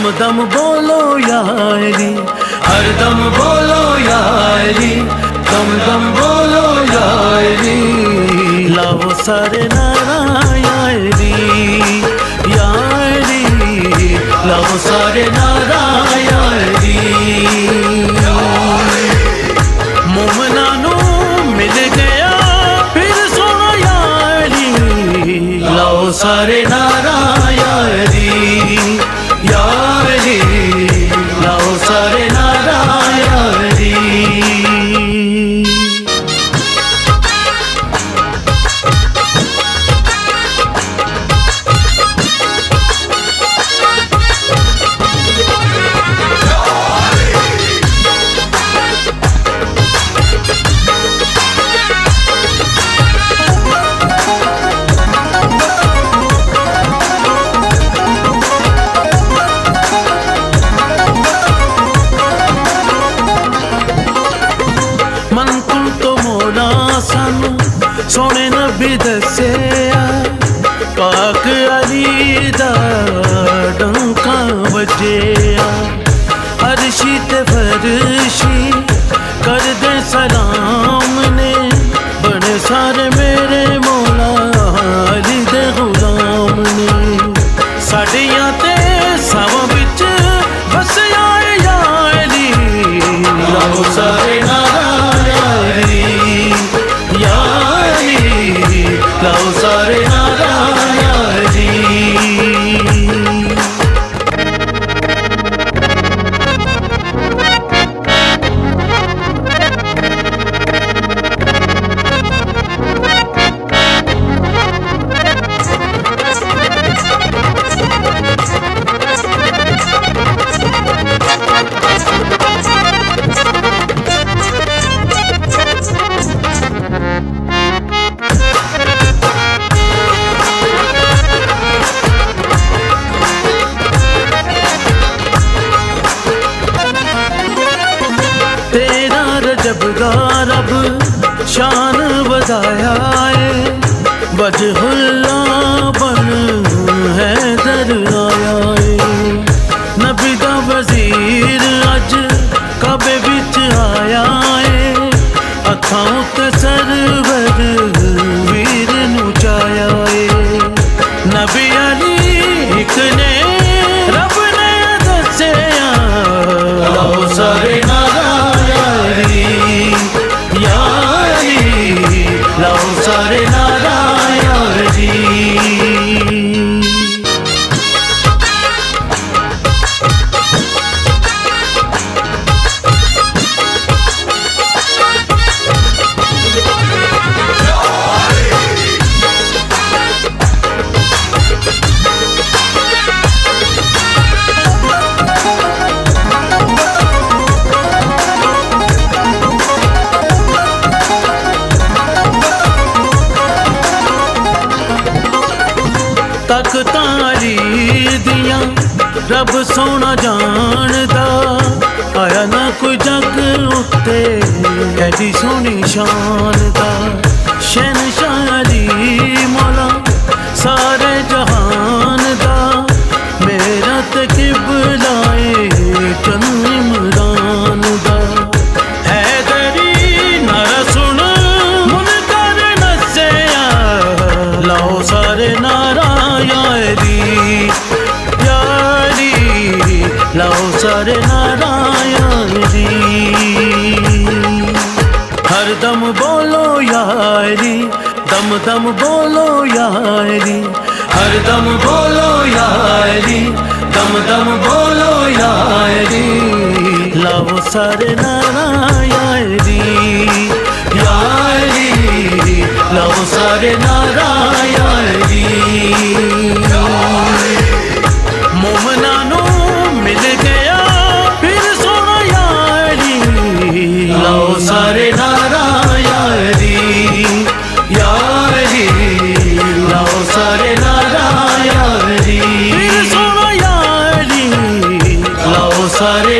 दम बोलो या अली, हर दम बोलो या अली, दम बोलो या अली। लाओ सारे नारा या अली, या अली, लाओ सारे नारा या अली। मोमना नू मिल गया फिर सोना या अली, लाओ सारे नारा या अली, या अली, लाओ सारे नारा या अली। सोने नबी दस्या पाक अली दा डंका बजिया, अरशी ते फरशी कर दे सलाम ने, बड़े सारे मेरे मौला अली दे गुलाम ने। साडियां ते सवां विच बसया या अली, लाओ सारे नारा या अली, या अली, लाओ सारे नारा या अली। जब रब शान बधाया है, वजहुल्ला बन हैदर आया है। नबी दा वजीर अज काबे विच आया है, अखां ते सरवर वीर नू चाया है। नबी अली इक ने रब ने दस्या, लाओ सारे नारा या अली, या अली, लाओ सारे नारा या अली। तख्तारी दियां रब सोना जानदा, आया ना कोई जग उत्ते ऐडी सोनी शान दा। शहनशाह अली मौला सारे जहान दा, मेरा ते किबलाए चंद इमरान दा। हैदरी नारा सुन मुनकर नस्या, लाओ सारे नारा या अली, या अली, लाओ सारे नारा या अली। हर दम बोलो या अली, दम बोलो या अली, हर दम बोलो या अली, दम बोलो या अली। लाओ सारे नारा या अली, या अली, लाओ सारे नारा या अली। मोमना नू मिल गया फिर सोना या अली, लाओ सारे नारा या अली, या अली, लाओ सारे नारा या अली। फिर सोना या अली, लाओ सारे